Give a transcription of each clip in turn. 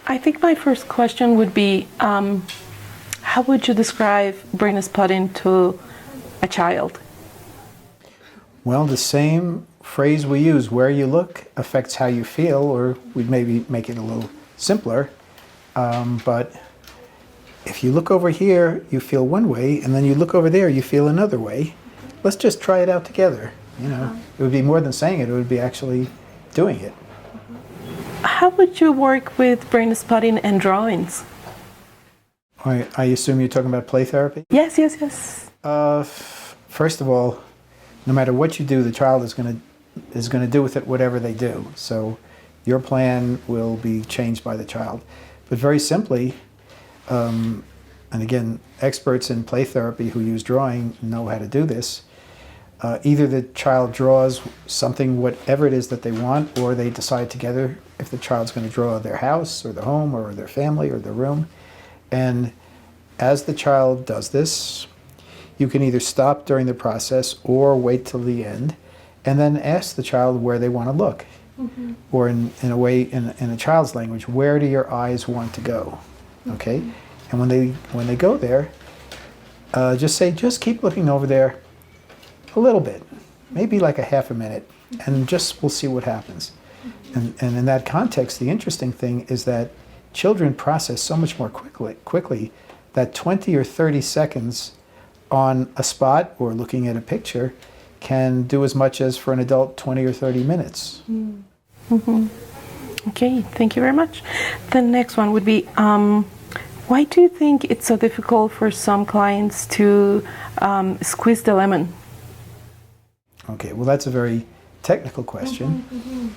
I think my first question would be, how would you describe Brainspotting to a child? Well, the same phrase we use, where you look affects how you feel, or we'd maybe make it a little simpler. But if you look over here, you feel one way, and then you look over there, you feel another way. Let's just try it out together. You know, it would be more than saying it would be actually doing it. How would you work with Brainspotting and drawings? I assume you're talking about play therapy? Yes, yes, yes. First of all, no matter what you do, the child is going to do with it whatever they do. So your plan will be changed by the child. But very simply, and again, experts in play therapy who use drawing know how to do this. Either the child draws something, whatever it is that they want, or they decide together if the child's going to draw their house or the home or their family or their room. And as the child does this, you can either stop during the process or wait till the end and then ask the child where they want to look. Mm-hmm. Or in a way, in a child's language, where do your eyes want to go? Okay? And when they go there, just say, just keep looking over there a little bit, maybe like a half a minute, and just we'll see what happens. And in that context, the interesting thing is that children process so much more quickly that 20 or 30 seconds on a spot or looking at a picture can do as much as for an adult 20 or 30 minutes. Mm-hmm. Okay, thank you very much. The next one would be, why do you think it's so difficult for some clients to squeeze the lemon? Okay, well that's a very technical question.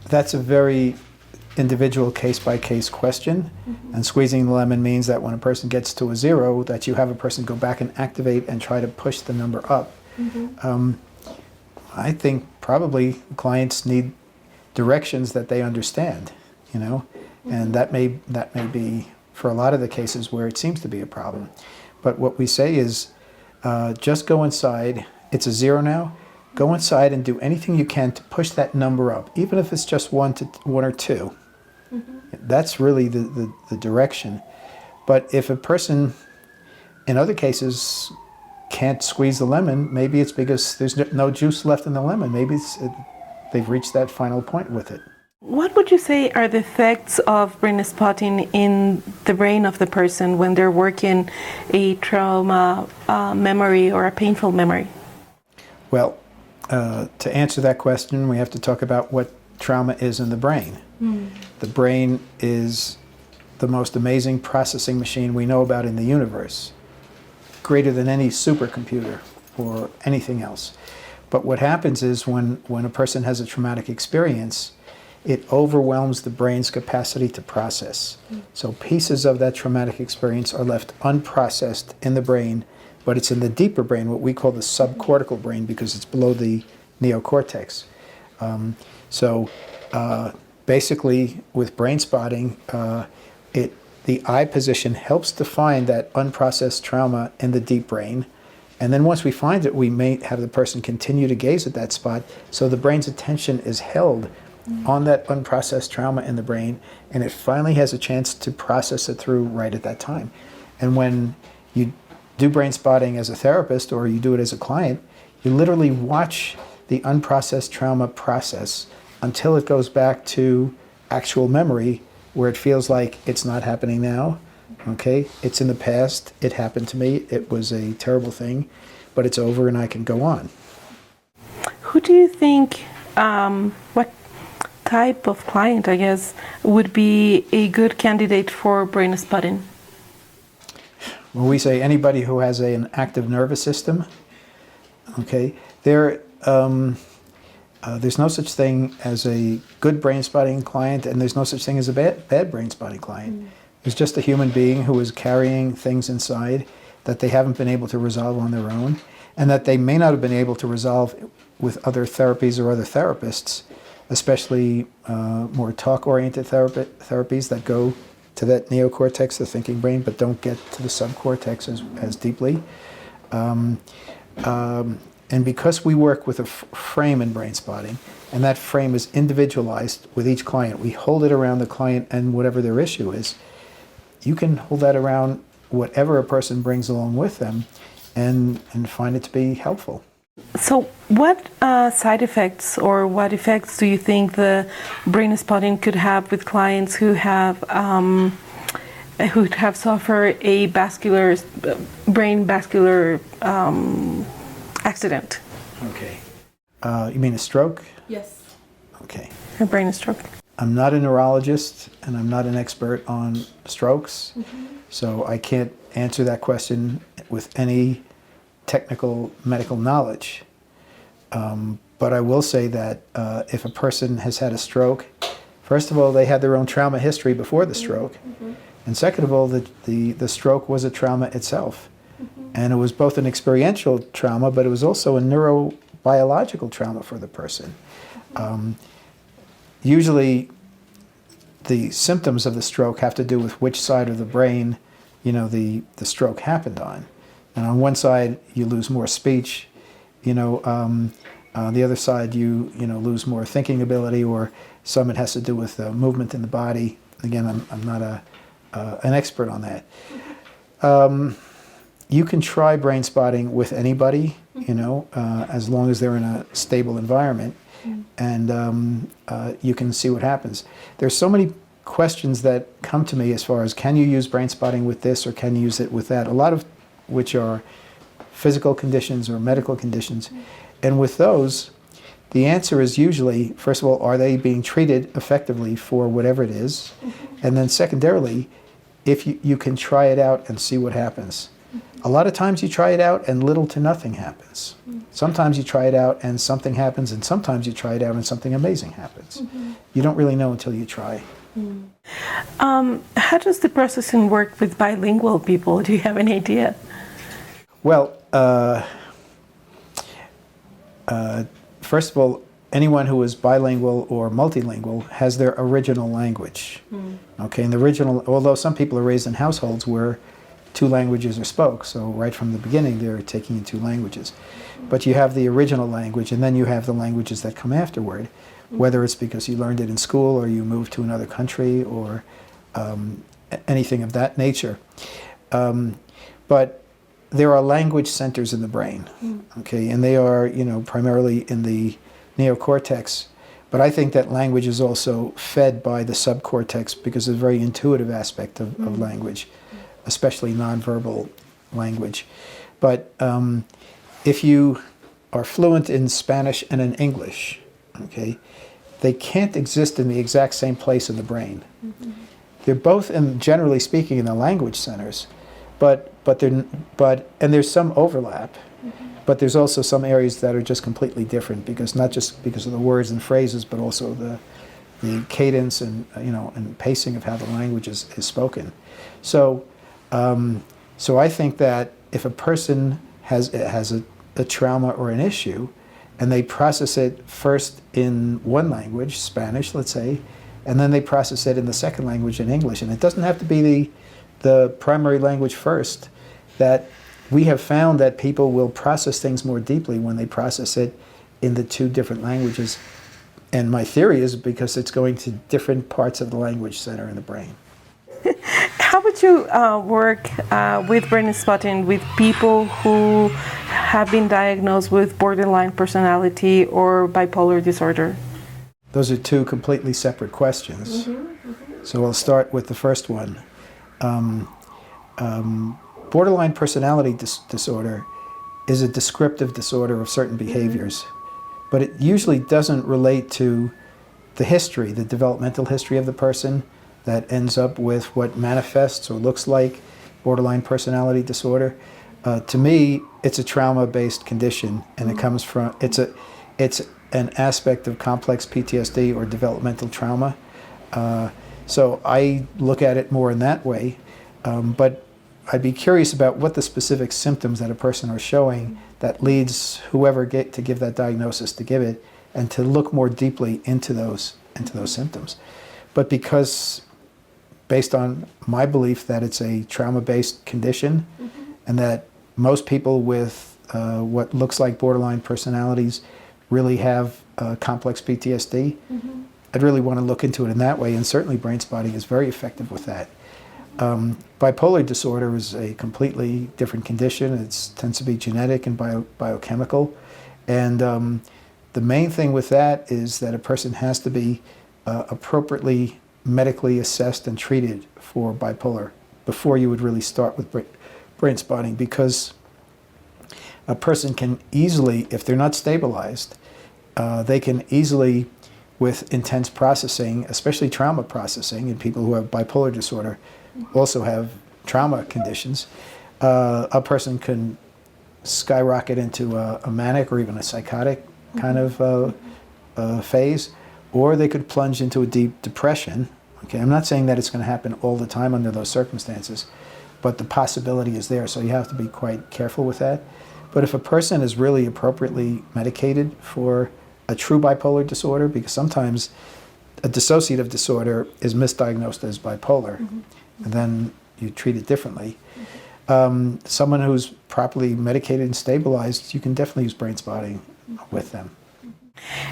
That's a very individual case-by-case question, and squeezing the lemon means that when a person gets to a 0, that you have a person go back and activate and try to push the number up. I think probably clients need directions that they understand, you know, and that may be for a lot of the cases where it seems to be a problem. But what we say is, just go inside. It's a 0 now. Go inside and do anything you can to push that number up, even if it's just 1 or 2. That's really the direction. But if a person, in other cases, can't squeeze the lemon, maybe it's because there's no juice left in the lemon. Maybe they've reached that final point with it. What would you say are the effects of Brainspotting in the brain of the person when they're working a trauma memory or a painful memory? Well, to answer that question, we have to talk about what trauma is in the brain. The brain is the most amazing processing machine we know about in the universe, greater than any supercomputer or anything else. But what happens is when a person has a traumatic experience, it overwhelms the brain's capacity to process. So pieces of that traumatic experience are left unprocessed in the brain, but it's in the deeper brain, what we call the subcortical brain, because it's below the neocortex. Basically, with Brainspotting, the eye position helps define that unprocessed trauma in the deep brain. And then once we find it, we may have the person continue to gaze at that spot, so the brain's attention is held on that unprocessed trauma in the brain, and it finally has a chance to process it through right at that time. And when you do Brainspotting as a therapist or you do it as a client, you literally watch the unprocessed trauma process until it goes back to actual memory, where it feels like it's not happening now. Okay, it's in the past, it happened to me, it was a terrible thing, but it's over and I can go on. Who do you think, what type of client, I guess, would be a good candidate for Brainspotting? Well, we say anybody who has an active nervous system. Okay, there's no such thing as a good Brainspotting client, and there's no such thing as a bad Brainspotting client. There's just a human being who is carrying things inside that they haven't been able to resolve on their own, and that they may not have been able to resolve with other therapies or other therapists, especially more talk-oriented therapies that go to that neocortex, the thinking brain, but don't get to the subcortex as deeply. And because we work with a frame in Brainspotting, and that frame is individualized with each client. We hold it around the client and whatever their issue is. You can hold that around whatever a person brings along with them and find it to be helpful. So what side effects or what effects do you think the Brainspotting could have with clients who have suffered a brain vascular accident? Okay. You mean a stroke? Yes. Okay. A brain stroke. I'm not a neurologist and I'm not an expert on strokes, so I can't answer that question with any technical medical knowledge. But I will say that if a person has had a stroke, first of all, they had their own trauma history before the stroke. And second of all, the stroke was a trauma itself. And it was both an experiential trauma, but it was also a neurobiological trauma for the person. Usually, the symptoms of the stroke have to do with which side of the brain, the stroke happened on. And on one side, you lose more speech. The other side, you lose more thinking ability, or some it has to do with movement in the body. Again, I'm not an expert on that. You can try Brainspotting with anybody, as long as they're in a stable environment, and you can see what happens. There's so many questions that come to me as far as, can you use Brainspotting with this or can you use it with that? A lot of which are physical conditions or medical conditions. And with those, the answer is usually, first of all, are they being treated effectively for whatever it is? And then secondarily, if you can try it out and see what happens. A lot of times you try it out and little to nothing happens. Sometimes you try it out and something happens, and sometimes you try it out and something amazing happens. You don't really know until you try. How does the processing work with bilingual people? Do you have any idea? Well, first of all, anyone who is bilingual or multilingual has their original language. Okay, and the original, although some people are raised in households where two languages are spoke, so right from the beginning they're taking in two languages. But you have the original language, and then you have the languages that come afterward, whether it's because you learned it in school or you moved to another country or anything of that nature. But there are language centers in the brain, okay, and they are, primarily in the neocortex. But I think that language is also fed by the subcortex because of the very intuitive aspect of language, especially nonverbal language. But if you are fluent in Spanish and in English, okay, they can't exist in the exact same place in the brain. They're both, generally speaking, in the language centers, but there's some overlap. But there's also some areas that are just completely different, because not just because of the words and phrases, but also the cadence and and pacing of how the language is spoken. So I think that if a person has a trauma or an issue, and they process it first in one language, Spanish, let's say, and then they process it in the second language in English, and it doesn't have to be the primary language first, that we have found that people will process things more deeply when they process it in the two different languages. And my theory is because it's going to different parts of the language center in the brain. How would you work with Brainspotting with people who have been diagnosed with borderline personality or bipolar disorder? Those are two completely separate questions. So I'll start with the first one. Borderline personality disorder is a descriptive disorder of certain behaviors, but it usually doesn't relate to the history, the developmental history of the person that ends up with what manifests or looks like borderline personality disorder. To me, it's a trauma-based condition, and it comes from, it's an aspect of complex PTSD or developmental trauma. So I look at it more in that way, but I'd be curious about what the specific symptoms that a person are showing that leads whoever to give that diagnosis to give it, and to look more deeply into those symptoms. But because, based on my belief that it's a trauma-based condition, and that most people with what looks like borderline personalities really have complex PTSD, I'd really want to look into it in that way, and certainly Brainspotting is very effective with that. Bipolar disorder is a completely different condition. It tends to be genetic and biochemical, and the main thing with that is that a person has to be appropriately medically assessed and treated for bipolar before you would really start with Brainspotting, because a person can easily, if they're not stabilized, they can easily, with intense processing, especially trauma processing, and people who have bipolar disorder also have trauma conditions, a person can skyrocket into a manic or even a psychotic kind of phase, or they could plunge into a deep depression. Okay, I'm not saying that it's going to happen all the time under those circumstances, but the possibility is there, so you have to be quite careful with that. But if a person is really appropriately medicated for a true bipolar disorder, because sometimes a dissociative disorder is misdiagnosed as bipolar, and then you treat it differently. Someone who's properly medicated and stabilized, you can definitely use Brainspotting with them.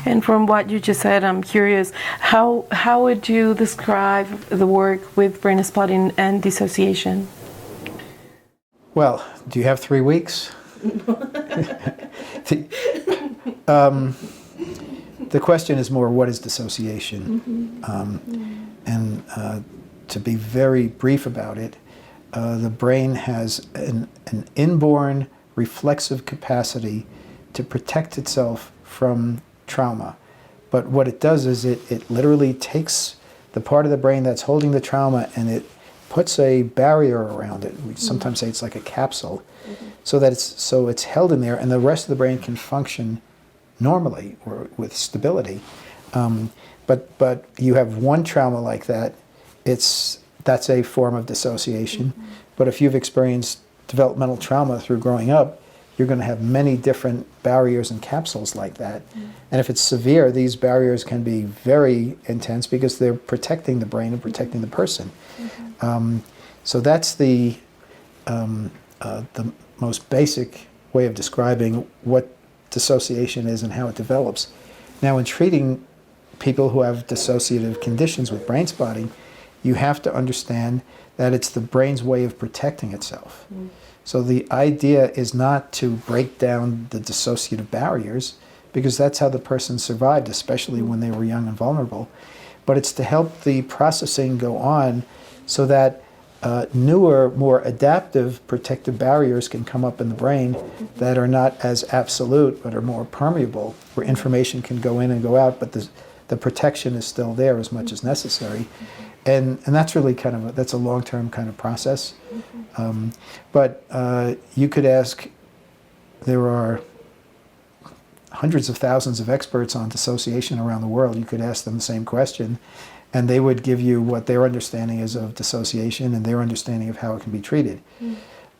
And from what you just said, I'm curious, how would you describe the work with Brainspotting and dissociation? Well, do you have 3 weeks? The question is more, what is dissociation? And to be very brief about it, the brain has an inborn reflexive capacity to protect itself from trauma. But what it does is it literally takes the part of the brain that's holding the trauma and it puts a barrier around it. We sometimes say it's like a capsule, so that it's held in there, and the rest of the brain can function normally or with stability. But you have one trauma like that, that's a form of dissociation. But if you've experienced developmental trauma through growing up, you're going to have many different barriers and capsules like that. And if it's severe, these barriers can be very intense because they're protecting the brain and protecting the person. So that's the most basic way of describing what dissociation is and how it develops. Now, in treating people who have dissociative conditions with Brainspotting, you have to understand that it's the brain's way of protecting itself. So the idea is not to break down the dissociative barriers, because that's how the person survived, especially when they were young and vulnerable, but it's to help the processing go on so that newer, more adaptive protective barriers can come up in the brain that are not as absolute but are more permeable, where information can go in and go out, but the protection is still there as much as necessary. And that's really that's a long-term kind of process. But you could ask, there are hundreds of thousands of experts on dissociation around the world. You could ask them the same question, and they would give you what their understanding is of dissociation and their understanding of how it can be treated.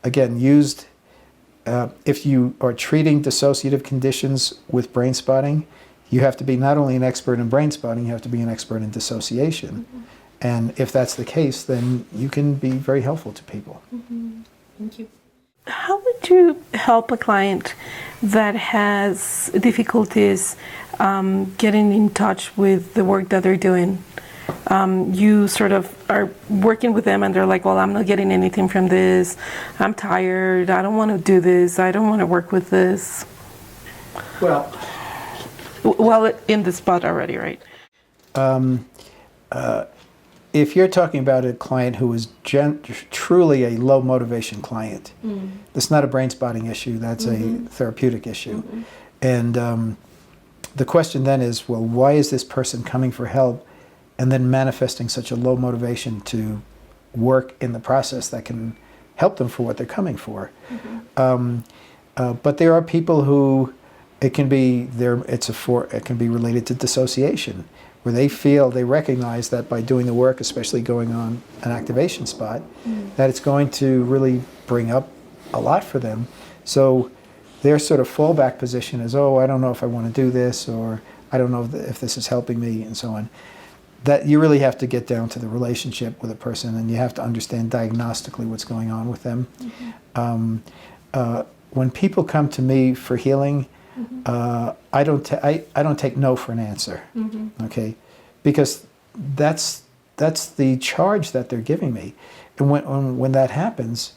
Again, if you are treating dissociative conditions with Brainspotting, you have to be not only an expert in Brainspotting, you have to be an expert in dissociation. And if that's the case, then you can be very helpful to people. Thank you. How would you help a client that has difficulties getting in touch with the work that they're doing? You sort of are working with them and they're like, well, I'm not getting anything from this. I'm tired. I don't want to do this. I don't want to work with this. Well, in the spot already, right? If you're talking about a client who is truly a low motivation client, that's not a Brainspotting issue, that's a therapeutic issue. And the question then is, well, why is this person coming for help and then manifesting such a low motivation to work in the process that can help them for what they're coming for? But there are people who it can be related to dissociation, where they recognize that by doing the work, especially going on an activation spot, that it's going to really bring up a lot for them. So their sort of fallback position is, oh, I don't know if I want to do this, or I don't know if this is helping me, and so on. That you really have to get down to the relationship with a person, and you have to understand diagnostically what's going on with them. When people come to me for healing, I don't take no for an answer, okay? Because that's the charge that they're giving me. And when that happens,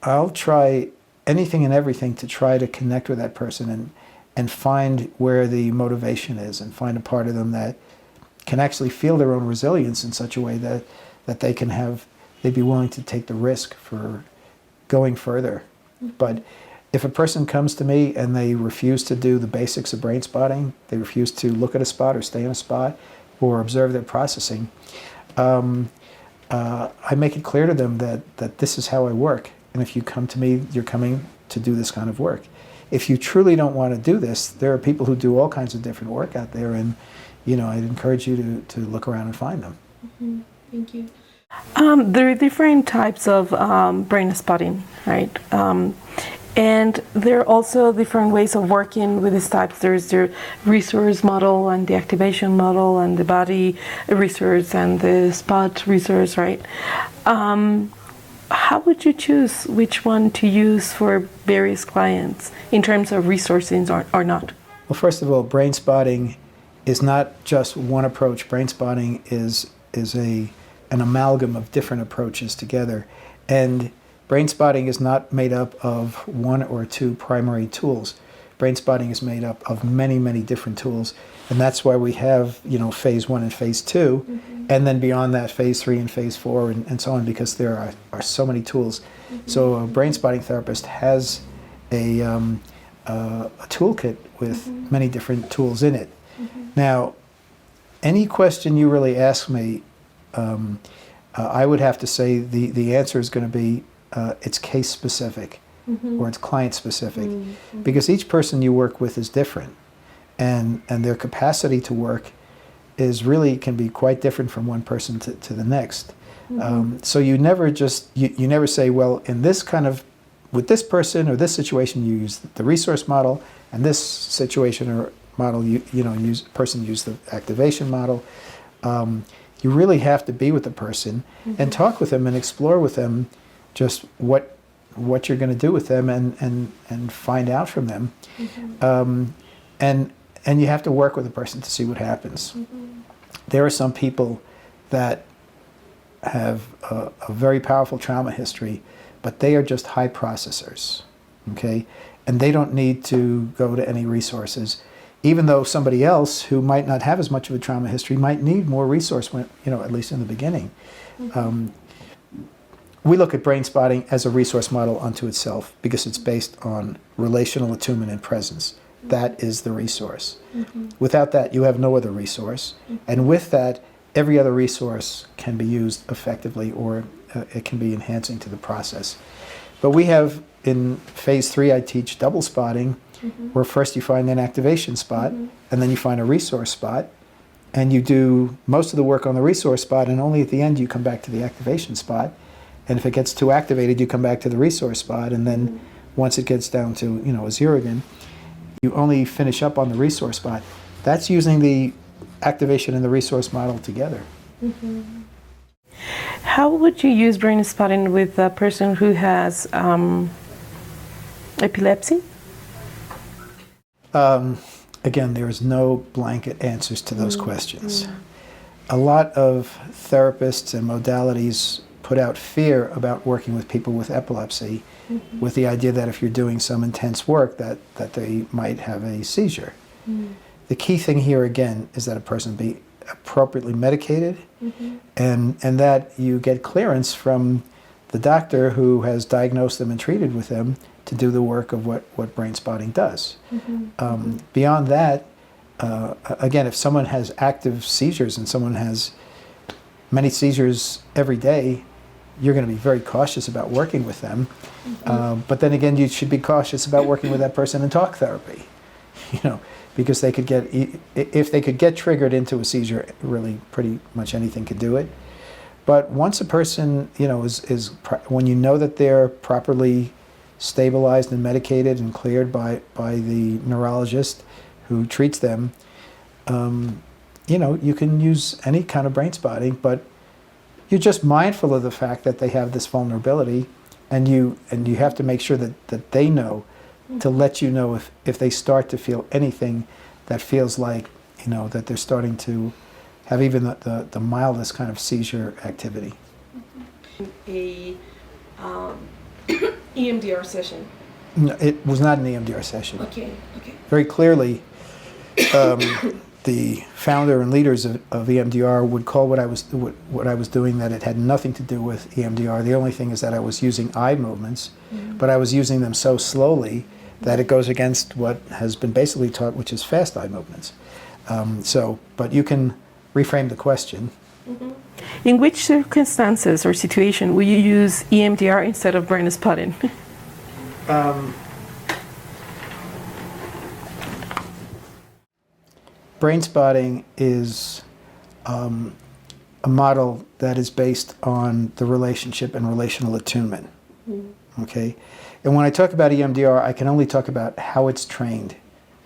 I'll try anything and everything to try to connect with that person and find where the motivation is, and find a part of them that can actually feel their own resilience in such a way that they'd be willing to take the risk for going further. But if a person comes to me and they refuse to do the basics of brain spotting, they refuse to look at a spot or stay in a spot or observe their processing, I make it clear to them that this is how I work. And if you come to me, you're coming to do this kind of work. If you truly don't want to do this, there are people who do all kinds of different work out there, and I'd encourage you to look around and find them. Thank you. There are different types of brain spotting, right? And there are also different ways of working with these types. There's the resource model and the activation model and the body resource and the spot resource, right? How would you choose which one to use for various clients in terms of resourcing or not? Well, first of all, brain spotting is not just one approach. Brain spotting is an amalgam of different approaches together. And brain spotting is not made up of one or two primary tools. Brain spotting is made up of many, many different tools. And that's why we have, phase 1 and phase 2, and then beyond that, phase 3 and phase 4, and so on, because there are so many tools. So a brain spotting therapist has a toolkit with many different tools in it. Now, any question you really ask me, I would have to say the answer is going to be it's case specific or it's client specific, because each person you work with is different, and their capacity to work can be quite different from one person to the next. So you never you never say, well, with this person or this situation you use the resource model, and this situation or model person use the activation model. You really have to be with the person and talk with them and explore with them just what you're going to do with them and find out from them. And you have to work with the person to see what happens. There are some people that have a very powerful trauma history, but they are just high processors, okay? And they don't need to go to any resources, even though somebody else who might not have as much of a trauma history might need more resource, at least in the beginning. We look at brain spotting as a resource model unto itself because it's based on relational attunement and presence. That is the resource. Without that, you have no other resource. And with that, every other resource can be used effectively, or it can be enhancing to the process. But we have, in phase 3, I teach double spotting, where first you find an activation spot, and then you find a resource spot, and you do most of the work on the resource spot, and only at the end you come back to the activation spot. And if it gets too activated, you come back to the resource spot, and then once it gets down to a 0 again, you only finish up on the resource spot. That's using the activation and the resource model together. How would you use brain spotting with a person who has epilepsy? Again, there is no blanket answers to those questions. A lot of therapists and modalities put out fear about working with people with epilepsy, with the idea that if you're doing some intense work that they might have a seizure. The key thing here again is that a person be appropriately medicated, and that you get clearance from the doctor who has diagnosed them and treated with them to do the work of what brain spotting does. Beyond that, again, if someone has active seizures and someone has many seizures every day, you're going to be very cautious about working with them. But then again, you should be cautious about working with that person in talk therapy, because they could if they could get triggered into a seizure, really pretty much anything could do it. But once a person, when you know that they're properly stabilized and medicated and cleared by the neurologist who treats them, you can use any kind of brain spotting, but you're just mindful of the fact that they have this vulnerability, and you have to make sure that they know to let you know if they start to feel anything that feels like, that they're starting to have even the mildest kind of seizure activity. A EMDR session. No, it was not an EMDR session. Okay. Very clearly, the founder and leaders of EMDR would call what I was doing that it had nothing to do with EMDR. The only thing is that I was using eye movements, but I was using them so slowly that it goes against what has been basically taught, which is fast eye movements. But you can reframe the question. In which circumstances or situation will you use EMDR instead of Brainspotting? Brainspotting is a model that is based on the relationship and relational attunement. Okay, and when I talk about EMDR, I can only talk about how it's trained,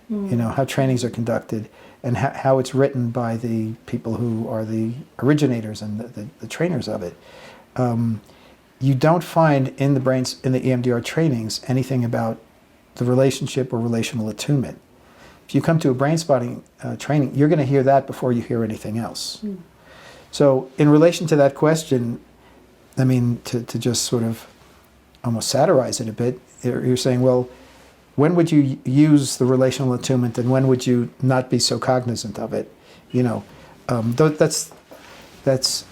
how trainings are conducted, and how it's written by the people who are the originators and the trainers of it. You don't find in the EMDR trainings anything about the relationship or relational attunement. If you come to a Brainspotting training, you're going to hear that before you hear anything else. So in relation to that question, I mean, to just sort of almost satirize it a bit, you're saying, well, when would you use the relational attunement and when would you not be so cognizant of it? That's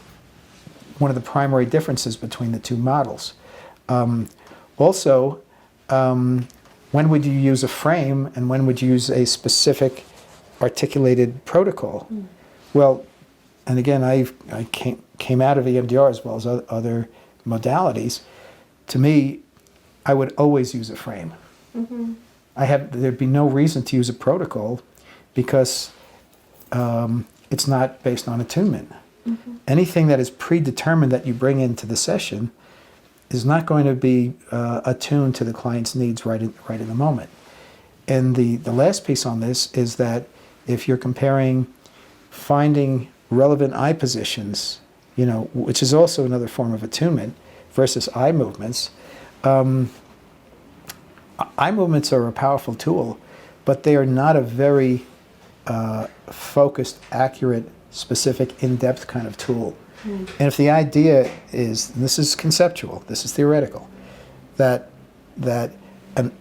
one of the primary differences between the two models. Also, when would you use a frame and when would you use a specific articulated protocol? Well, and again, I came out of EMDR as well as other modalities. To me, I would always use a frame. There'd be no reason to use a protocol because it's not based on attunement. Anything that is predetermined that you bring into the session is not going to be attuned to the client's needs right in the moment. And the last piece on this is that if you're comparing finding relevant eye positions, which is also another form of attunement, versus eye movements, eye movements are a powerful tool, but they are not a very focused, accurate, specific, in-depth kind of tool. And if the idea is, and this is conceptual, this is theoretical, that a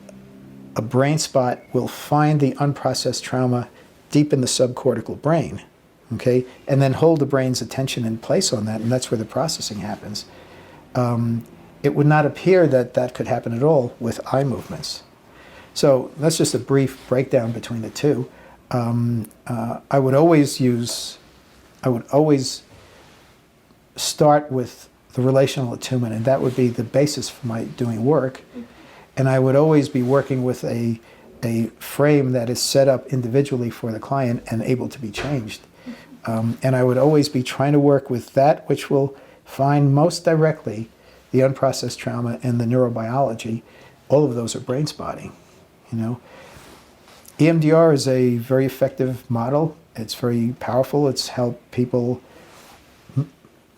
brain spot will find the unprocessed trauma deep in the subcortical brain, okay, and then hold the brain's attention in place on that, and that's where the processing happens. It would not appear that could happen at all with eye movements. So that's just a brief breakdown between the two. I would always start with the relational attunement, and that would be the basis for my doing work. And I would always be working with a frame that is set up individually for the client and able to be changed. And I would always be trying to work with that which will find most directly the unprocessed trauma and the neurobiology. All of those are brain spotting, EMDR is a very effective model. It's very powerful. It's helped people,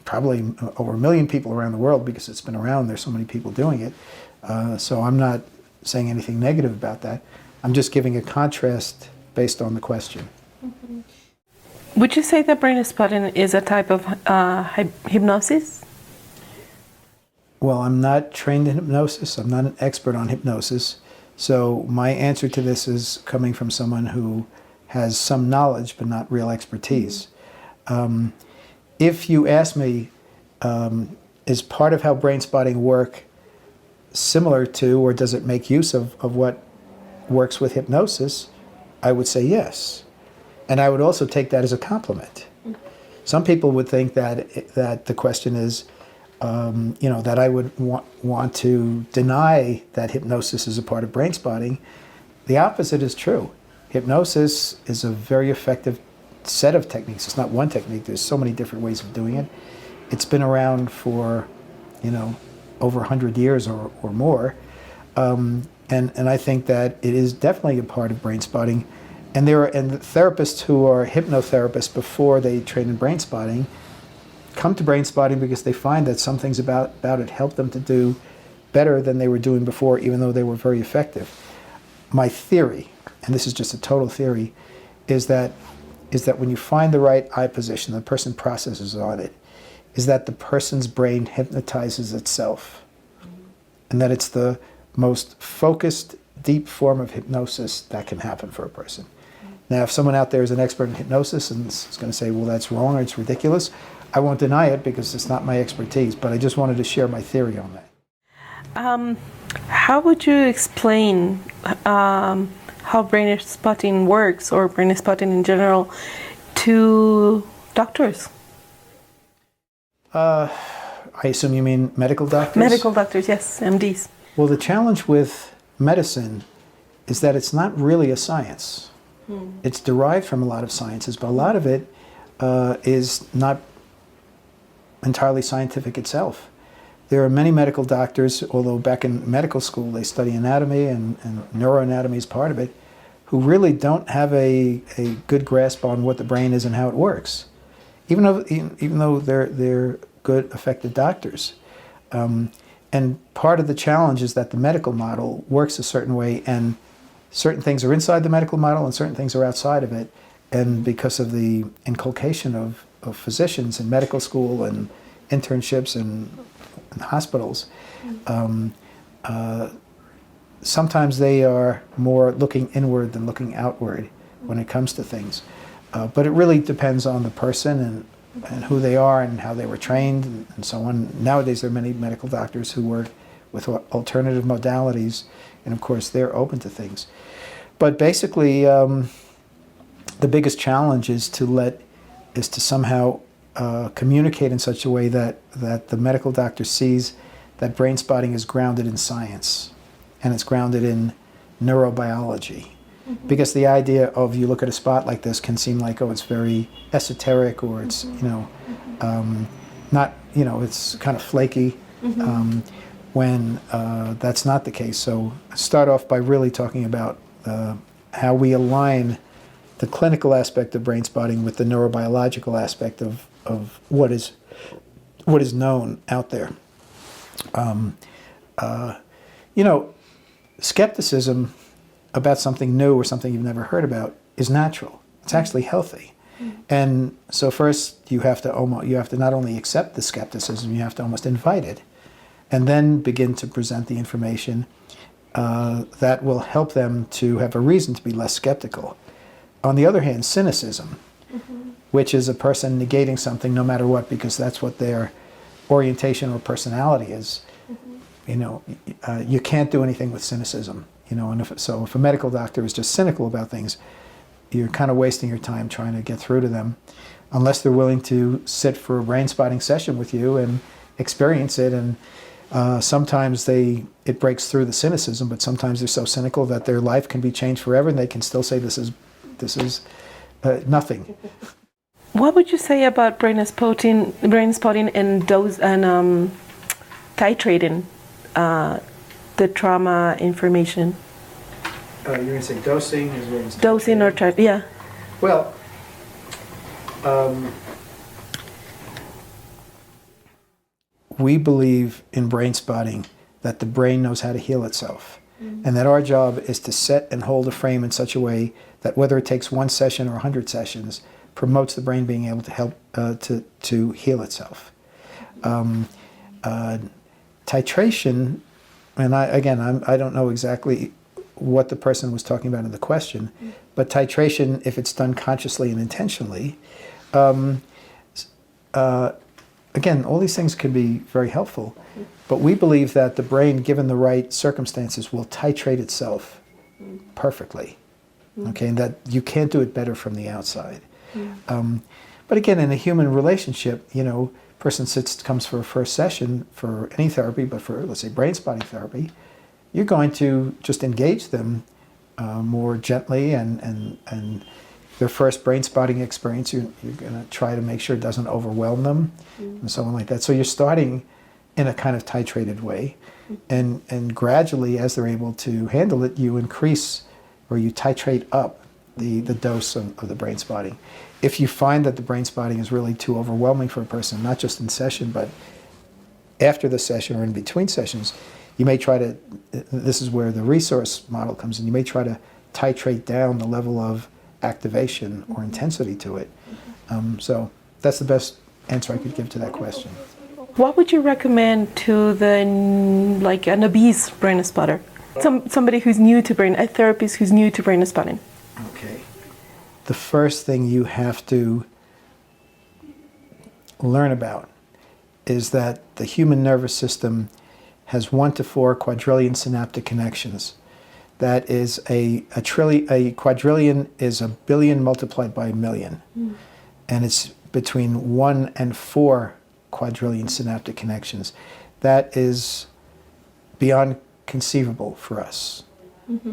probably over 1 million people around the world because it's been around. There's so many people doing it. So I'm not saying anything negative about that. I'm just giving a contrast based on the question. Would you say that Brainspotting is a type of hypnosis? Well, I'm not trained in hypnosis. I'm not an expert on hypnosis. So my answer to this is coming from someone who has some knowledge but not real expertise. If you ask me, is part of how brain spotting work similar to, or does it make use of what works with hypnosis, I would say yes. And I would also take that as a compliment. Some people would think that the question is, that I would want to deny that hypnosis is a part of brain spotting. The opposite is true. Hypnosis is a very effective set of techniques. It's not one technique. There's so many different ways of doing it. It's been around for, over 100 years or more. And I think that it is definitely a part of brain spotting. And the therapists who are hypnotherapists before they train in brain spotting come to brain spotting because they find that some things about it help them to do better than they were doing before, even though they were very effective. my theory, and this is just a total theory, is that when you find the right eye position, the person processes on it, is that the person's brain hypnotizes itself. And that it's the most focused, deep form of hypnosis that can happen for a person. Now, if someone out there is an expert in hypnosis and is going to say, well, that's wrong or it's ridiculous, I won't deny it because it's not my expertise, but I just wanted to share my theory on that. How would you explain how Brainspotting works, or Brainspotting in general, to doctors? I assume you mean medical doctors? Medical doctors, yes, MDs. Well, the challenge with medicine is that it's not really a science. It's derived from a lot of sciences, but a lot of it is not entirely scientific itself. There are many medical doctors, although back in medical school they study anatomy and neuroanatomy is part of it, who really don't have a good grasp on what the brain is and how it works. Even though they're good, effective doctors. And part of the challenge is that the medical model works a certain way, and certain things are inside the medical model and certain things are outside of it. And because of the inculcation of physicians in medical school and internships and hospitals, sometimes they are more looking inward than looking outward when it comes to things. But it really depends on the person and who they are and how they were trained and so on. Nowadays there are many medical doctors who work with alternative modalities, and of course they're open to things. But basically the biggest challenge is to somehow communicate in such a way that the medical doctor sees that Brainspotting is grounded in science and it's grounded in neurobiology. Because the idea of you look at a spot like this can seem like, oh, it's very esoteric, or it's, not, it's kind of flaky, when that's not the case. So start off by really talking about how we align the clinical aspect of Brainspotting with the neurobiological aspect of what is known out there. Skepticism about something new or something you've never heard about is natural. It's actually healthy. And so first you have to not only accept the skepticism, you have to almost invite it, and then begin to present the information that will help them to have a reason to be less skeptical. On the other hand, cynicism, which is a person negating something no matter what because that's what their orientation or personality is. You can't do anything with cynicism. And if a medical doctor is just cynical about things, you're kind of wasting your time trying to get through to them, unless they're willing to sit for a Brainspotting session with you and experience it. And sometimes it breaks through the cynicism, but sometimes they're so cynical that their life can be changed forever, and they can still say this is nothing. What would you say about Brainspotting and dose and titrating the trauma information? You're going to say dosing as well as dosing or yeah. Well, we believe in Brainspotting that the brain knows how to heal itself, and that our job is to set and hold a frame in such a way that whether it takes 1 session or 100 sessions, promotes the brain being able to help to heal itself. Titration, and I don't know exactly what the person was talking about in the question, but titration, if it's done consciously and intentionally, again, all these things can be very helpful, but we believe that the brain, given the right circumstances, will titrate itself perfectly. Okay, and that you can't do it better from the outside. But again, in a human relationship, person comes for a first session for any therapy, but for, let's say, Brainspotting therapy, you're going to just engage them more gently, and their first Brainspotting experience, you're going to try to make sure it doesn't overwhelm them, and so on like that. So you're starting in a kind of titrated way, and gradually, as they're able to handle it, you increase or you titrate up the dose of the Brainspotting. If you find that the Brainspotting is really too overwhelming for a person, not just in session, but after the session or in between sessions, you may try to, this is where the resource model comes in, you may try to titrate down the level of activation or intensity to it. So that's the best answer I could give to that question. What would you recommend to like a novice brain spotter? Somebody who's new to a therapist who's new to brain spotting. Okay. The first thing you have to learn about is that the human nervous system has 1 to 4 quadrillion synaptic connections. That is a quadrillion is a billion multiplied by a million. And it's between 1 and 4 quadrillion synaptic connections. That is beyond conceivable for us.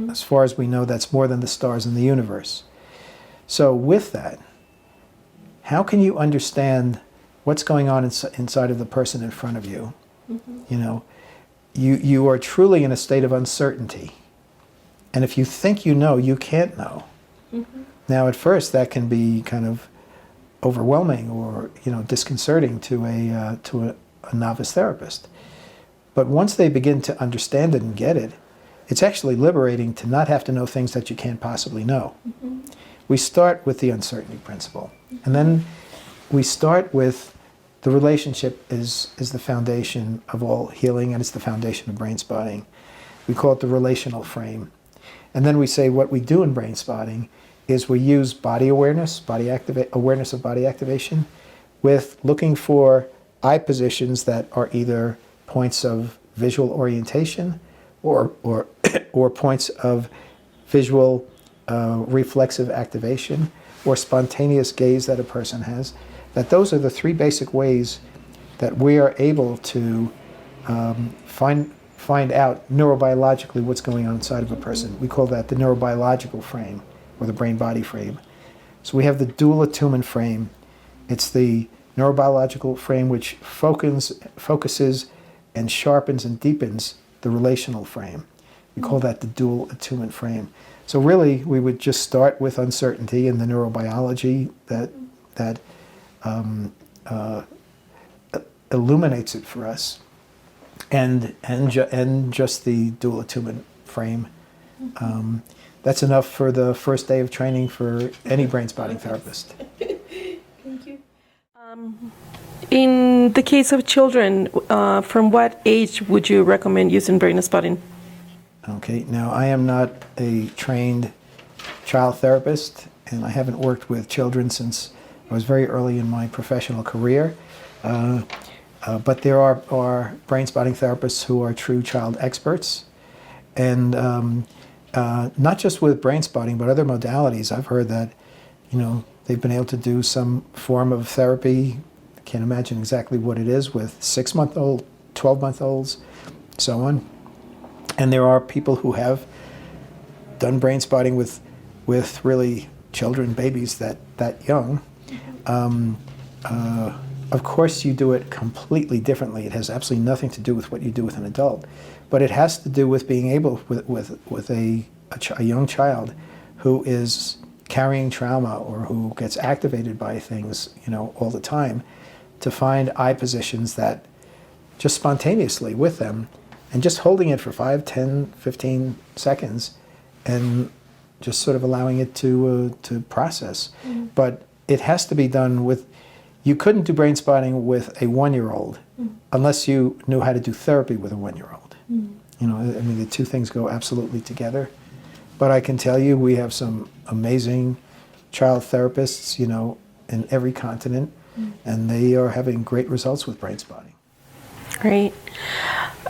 As far as we know, that's more than the stars in the universe. So with that, how can you understand what's going on inside of the person in front of you? You know, you are truly in a state of uncertainty. And if you think you know, you can't know. Now, at first, that can be kind of overwhelming or, you know, disconcerting to a novice therapist. But once they begin to understand it and get it, it's actually liberating to not have to know things that you can't possibly know. We start with the uncertainty principle. And then we start with the relationship is the foundation of all healing, and it's the foundation of brain spotting. We call it the relational frame. And then we say what we do in brain spotting is we use body awareness, awareness of body activation, with looking for eye positions that are either points of visual orientation or points of visual reflexive activation or spontaneous gaze that a person has. That those are the 3 basic ways that we are able to find out neurobiologically what's going on inside of a person. We call that the neurobiological frame or the brain-body frame. So we have the dual attunement frame. It's the neurobiological frame which focuses and sharpens and deepens the relational frame. We call that the dual attunement frame. So really, we would just start with uncertainty and the neurobiology that illuminates it for us, and just the dual attunement frame. That's enough for the first day of training for any brain spotting therapist. Thank you. In the case of children, from what age would you recommend using brain spotting? Okay, now I am not a trained child therapist, and I haven't worked with children since I was very early in my professional career. But there are brain spotting therapists who are true child experts. And not just with brain spotting, but other modalities. I've heard that, you know, they've been able to do some form of therapy. I can't imagine exactly what it is with 6-month-old, 12-month-olds, so on. And there are people who have done brain spotting with really children, babies that young. Of course, you do it completely differently. It has absolutely nothing to do with what you do with an adult, but it has to do with being able, with a young child who is carrying trauma or who gets activated by things, you know, all the time, to find eye positions that just spontaneously with them, and just holding it for 5, 10, 15 seconds, and just sort of allowing it to process. But it has to be done with. You couldn't do brain spotting with a 1-year-old unless you knew how to do therapy with a 1-year-old. You know, I mean, the 2 things go absolutely together. But I can tell you, we have some amazing child therapists, you know, in every continent, and they are having great results with brain spotting. Great.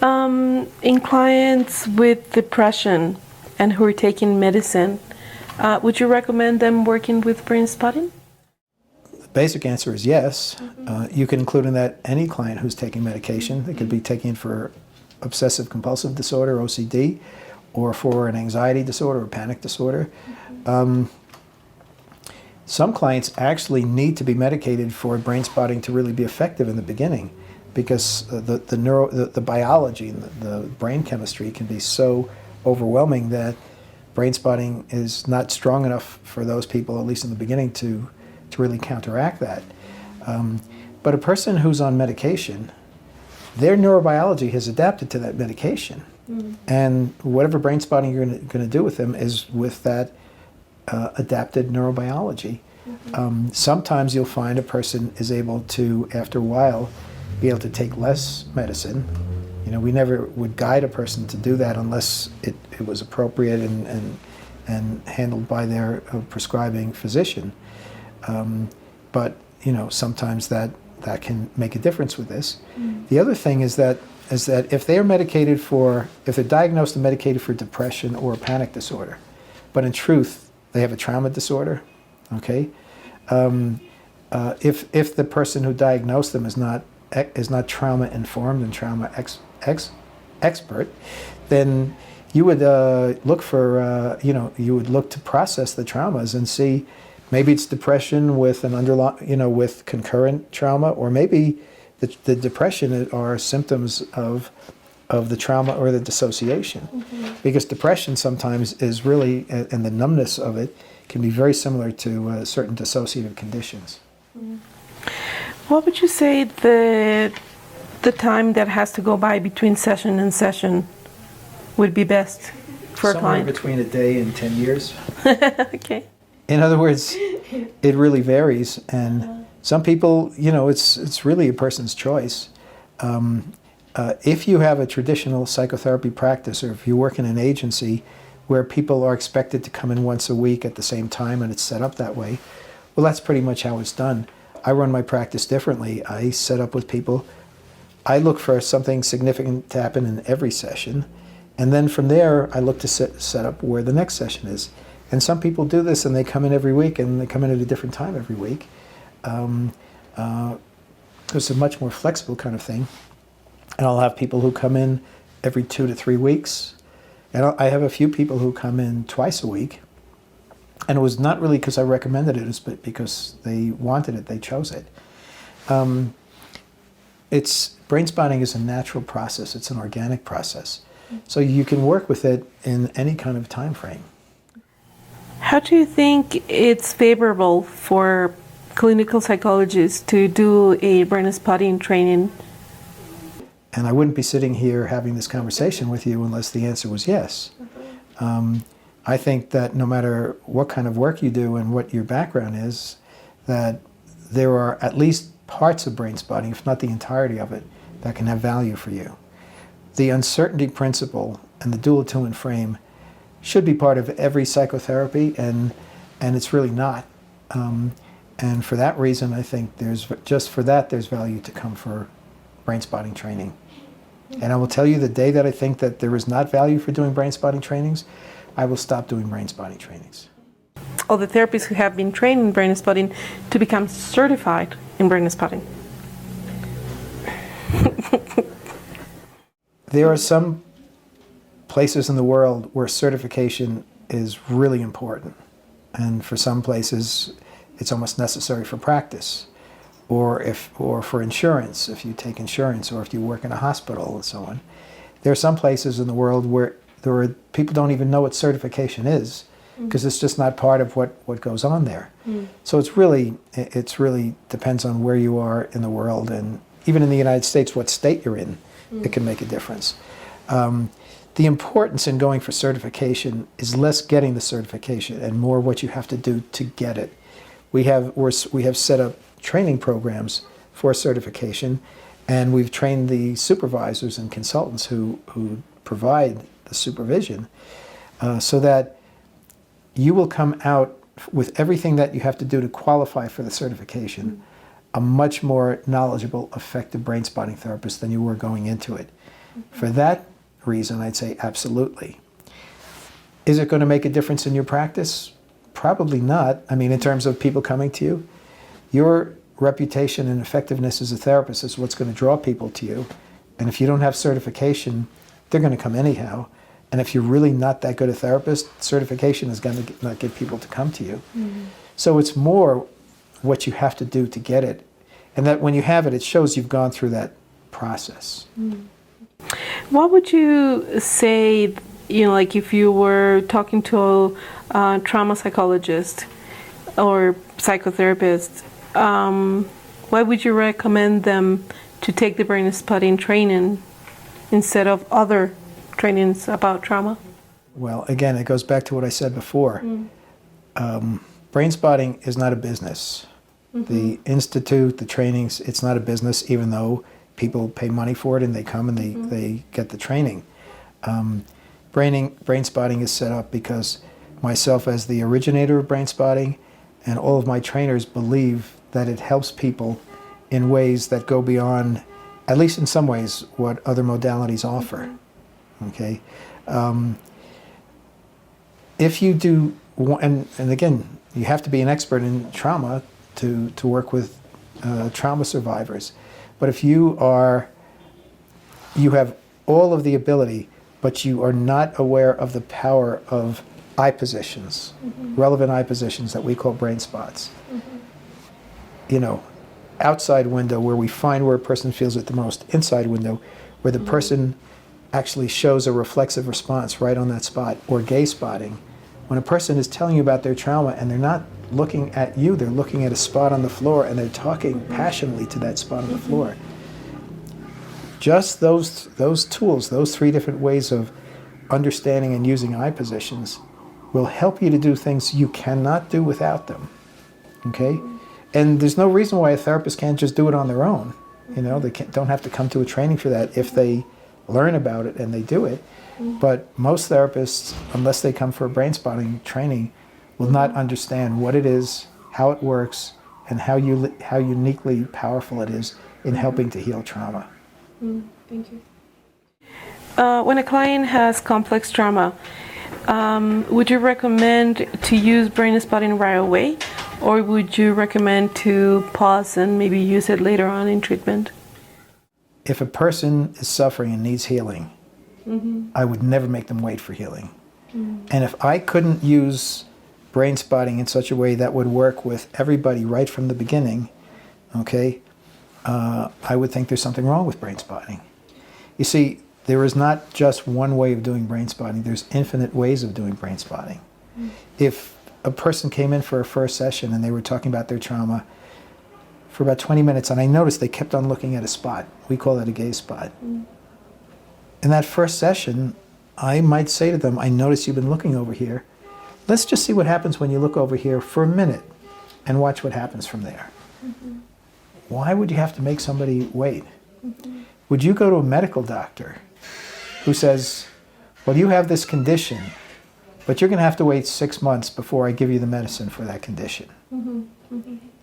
In clients with depression and who are taking medicine, would you recommend them working with brain spotting? Basic answer is yes. You can include in that any client who's taking medication. They could be taking it for obsessive compulsive disorder, OCD, or for an anxiety disorder or panic disorder. Some clients actually need to be medicated for brain spotting to really be effective in the beginning, because the biology and the brain chemistry can be so overwhelming that brain spotting is not strong enough for those people, at least in the beginning, to really counteract that. But a person who's on medication their neurobiology has adapted to that medication. And whatever brain spotting you're going to do with them is with that adapted neurobiology. Sometimes you'll find a person is able to, after a while, be able to take less medicine. You know, we never would guide a person to do that unless it was appropriate and handled by their prescribing physician. But, you know, sometimes that can make a difference with this. The other thing is that if they're medicated for, if they're diagnosed and medicated for depression or a panic disorder, but in truth they have a trauma disorder, okay? If the person who diagnosed them is not trauma informed and trauma expert, then you would look for, you would look to process the traumas and see maybe it's depression with an underlying, with concurrent trauma, or maybe the depression are symptoms of the trauma or the dissociation. Because depression sometimes is really, and the numbness of it can be very similar to certain dissociative conditions. What would you say the time that has to go by between session and session would be best for a client? Somewhere between a day and 10 years. Okay. In other words, it really varies, and some people, it's really a person's choice. If you have a traditional psychotherapy practice, or if you work in an agency where people are expected to come in once a week at the same time and it's set up that way, well, that's pretty much how it's done. I run my practice differently. I set up with people. I look for something significant to happen in every session, and then from there I look to set up where the next session is. And some people do this and they come in every week, and they come in at a different time every week. It's a much more flexible kind of thing. And I'll have people who come in every 2 to 3 weeks. And I have a few people who come in twice a week. And it was not really because I recommended it, it's because they wanted it, they chose it. Brain spotting is a natural process, it's an organic process. So you can work with it in any kind of time frame. How do you think it's favorable for clinical psychologists to do a brain spotting training? And I wouldn't be sitting here having this conversation with you unless the answer was yes. I think that no matter what kind of work you do and what your background is, that there are at least parts of brain spotting, if not the entirety of it, that can have value for you. The uncertainty principle and the dual twin frame should be part of every psychotherapy, and it's really not. And for that reason, I think there's value to come for brain spotting training. And I will tell you, the day that I think that there is not value for doing brain spotting trainings, I will stop doing brain spotting trainings. All the therapists who have been trained in brain spotting to become certified in brain spotting. There are some places in the world where certification is really important. And for some places, it's almost necessary for practice, or for insurance, if you take insurance, or if you work in a hospital and so on. There are some places in the world where people don't even know what certification is, because it's just not part of what goes on there. So it's really depends on where you are in the world, and even in the United States, what state you're in, it can make a difference. The importance in going for certification is less getting the certification and more what you have to do to get it. We have set up training programs for certification, and we've trained the supervisors and consultants who provide the supervision, so that you will come out with everything that you have to do to qualify for the certification, a much more knowledgeable, effective brain spotting therapist than you were going into it. For that reason, I'd say absolutely. Is it going to make a difference in your practice? Probably not. I mean, in terms of people coming to you, your reputation and effectiveness as a therapist is what's going to draw people to you. And if you don't have certification, they're going to come anyhow. And if you're really not that good a therapist, certification is going to not get people to come to you. So it's more what you have to do to get it. And that when you have it, it shows you've gone through that process. What would you say, like if you were talking to a trauma psychologist or psychotherapist, what would you recommend them to take the brain spotting training instead of other trainings about trauma? Well, again, it goes back to what I said before. Brain spotting is not a business. The institute, the trainings, it's not a business, even though people pay money for it and they come and they get the training. Brain spotting is set up because myself as the originator of brain spotting and all of my trainers believe that it helps people in ways that go beyond, at least in some ways, what other modalities offer. Okay? If you do, and again, you have to be an expert in trauma to work with trauma survivors. But if you have all of the ability, but you are not aware of the power of eye positions, relevant eye positions that we call brain spots. You know, outside window where we find where a person feels it the most, inside window where the person actually shows a reflexive response right on that spot, or gaze spotting. When a person is telling you about their trauma and they're not looking at you, they're looking at a spot on the floor and they're talking passionately to that spot on the floor. Just those tools, those three different ways of understanding and using eye positions will help you to do things you cannot do without them. Okay? And there's no reason why a therapist can't just do it on their own. You know, they don't have to come to a training for that if they learn about it and they do it. But most therapists, unless they come for a brain spotting training, will not understand what it is, how it works, and how uniquely powerful it is in helping to heal trauma. Thank you. When a client has complex trauma, would you recommend to use brain spotting right away, or would you recommend to pause and maybe use it later on in treatment? If a person is suffering and needs healing, I would never make them wait for healing. And if I couldn't use brain spotting in such a way that would work with everybody right from the beginning, okay, I would think there's something wrong with brain spotting. You see, there is not just one way of doing brain spotting. There's infinite ways of doing brain spotting. If a person came in for a first session and they were talking about their trauma for about 20 minutes, and I noticed they kept on looking at a spot. We call that a gaze spot. In that first session, I might say to them, I notice you've been looking over here. Let's just see what happens when you look over here for a minute and watch what happens from there. Why would you have to make somebody wait? Would you go to a medical doctor who says, well, you have this condition, but you're going to have to wait 6 months before I give you the medicine for that condition?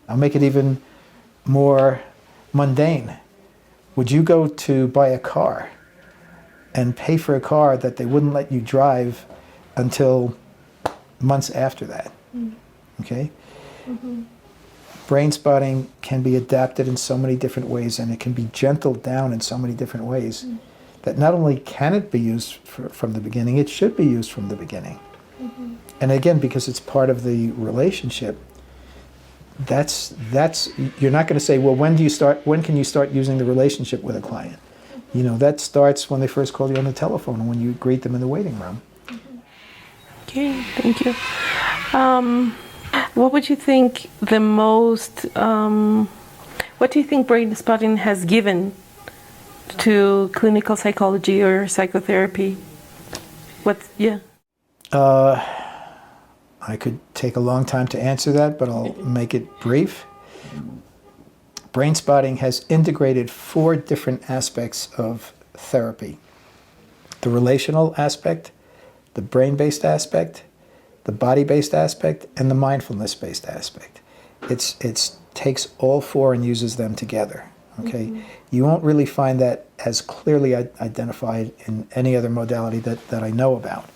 I'll make it even more mundane. Would you go to buy a car and pay for a car that they wouldn't let you drive until months after that? Okay? Brain spotting can be adapted in so many different ways, and it can be gentled down in so many different ways that not only can it be used from the beginning, it should be used from the beginning. And again, because it's part of the relationship, that's you're not going to say, well, when can you start using the relationship with a client? You know, that starts when they first call you on the telephone and when you greet them in the waiting room. Okay, thank you. What would you think what do you think brain spotting has given to clinical psychology or psychotherapy? I could take a long time to answer that, but I'll make it brief. Brain spotting has integrated 4 different aspects of therapy: the relational aspect, the brain-based aspect, the body-based aspect, and the mindfulness-based aspect. It takes all 4 and uses them together. Okay, you won't really find that as clearly identified in any other modality that I know about.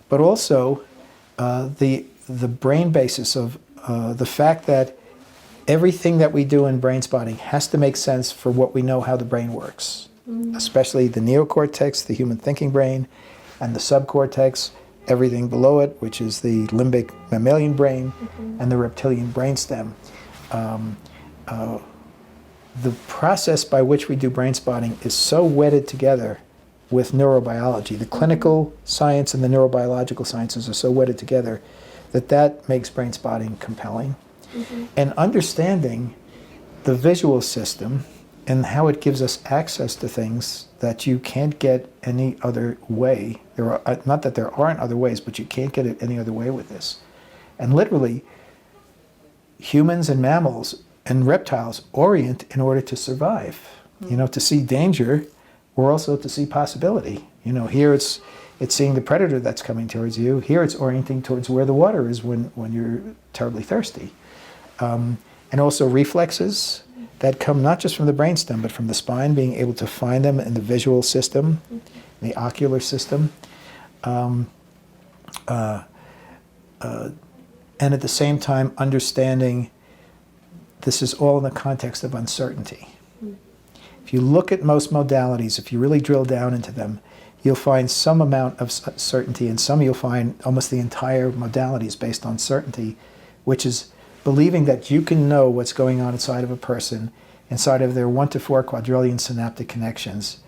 But also the brain basis of the fact that everything that we do in brain spotting has to make sense for what we know how the brain works, especially the neocortex, the human thinking brain, and the subcortex, everything below it, which is the limbic mammalian brain and the reptilian brainstem. The process by which we do brain spotting is so wedded together with neurobiology. The clinical science and the neurobiological sciences are so wedded together that makes brain spotting compelling. And understanding the visual system and how it gives us access to things that you can't get any other way. There are, not that there aren't other ways, but you can't get it any other way with this. And literally, humans and mammals and reptiles orient in order to survive. You know, to see danger, or also to see possibility. You know, here it's seeing the predator that's coming towards you. Here it's orienting towards where the water is when you're terribly thirsty. And also reflexes that come not just from the brainstem, but from the spine, being able to find them in the visual system, the ocular system. And at the same time, understanding this is all in the context of uncertainty. If you look at most modalities, if you really drill down into them, you'll find some amount of certainty, and some you'll find almost the entire modality is based on certainty, which is believing that you can know what's going on inside of a person, inside of their 1 to 4 quadrillion synaptic connections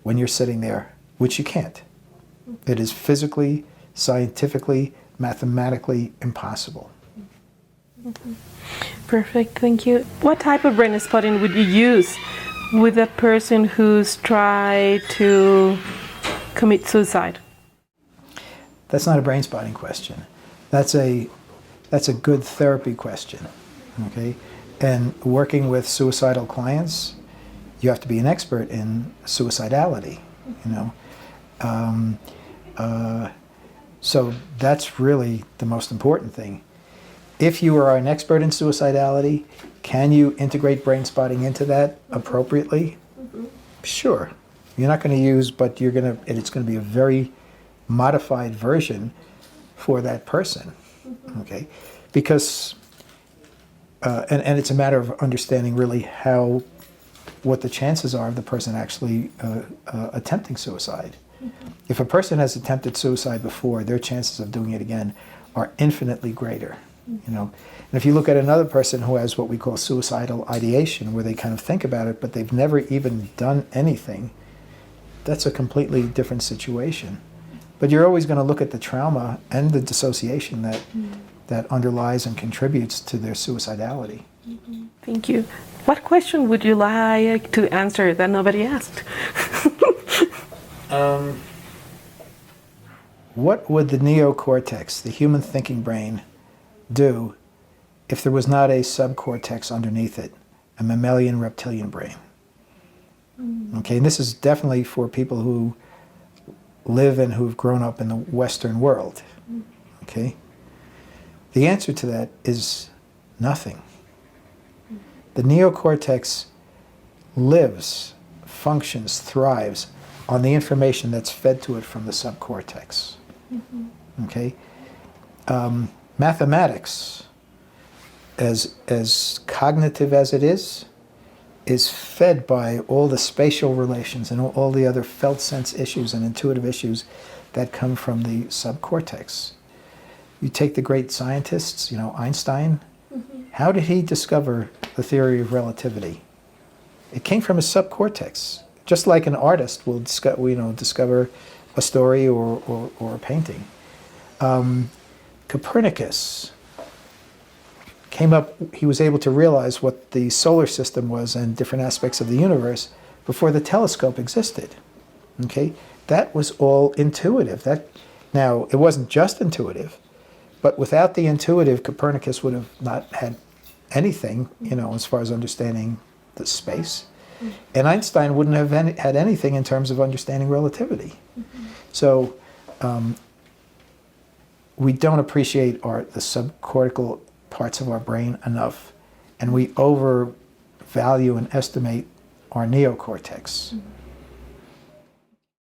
when you're sitting there, which you can't. It is physically, scientifically, mathematically impossible. Perfect, thank you. What type of Brainspotting would you use with a person who's tried to commit suicide? That's not a Brainspotting question. That's a good therapy question, okay? And working with suicidal clients, you have to be an expert in suicidality, you know? So that's really the most important thing. If you are an expert in suicidality, can you integrate Brainspotting into that appropriately? Sure. You're not going to use, but it's going to be a very modified version for that person, okay? Because, and it's a matter of understanding really what the chances are of the person actually attempting suicide. If a person has attempted suicide before, their chances of doing it again are infinitely greater. You know, and if you look at another person who has what we call suicidal ideation, where they kind of think about it, but they've never even done anything, that's a completely different situation. But you're always going to look at the trauma and the dissociation that underlies and contributes to their suicidality. Thank you. What question would you like to answer that nobody asked? What would the neocortex, the human thinking brain, do if there was not a subcortex underneath it, a mammalian reptilian brain? Okay, and this is definitely for people who live and who've grown up in the Western world. Okay? The answer to that is nothing. The neocortex lives, functions, thrives on the information that's fed to it from the subcortex. Okay? Mathematics, as cognitive as it is fed by all the spatial relations and all the other felt sense issues and intuitive issues that come from the subcortex. You take the great scientists, you know, Einstein, how did he discover the theory of relativity? It came from his subcortex. Just like an artist will discover a story or a painting. Copernicus he was able to realize what the solar system was and different aspects of the universe before the telescope existed. Okay? That was all intuitive. Now, it wasn't just intuitive, but without the intuitive, Copernicus would have not had anything, you know, as far as understanding the space. And Einstein wouldn't have had anything in terms of understanding relativity. So we don't appreciate the subcortical parts of our brain enough, and we overvalue and estimate our neocortex.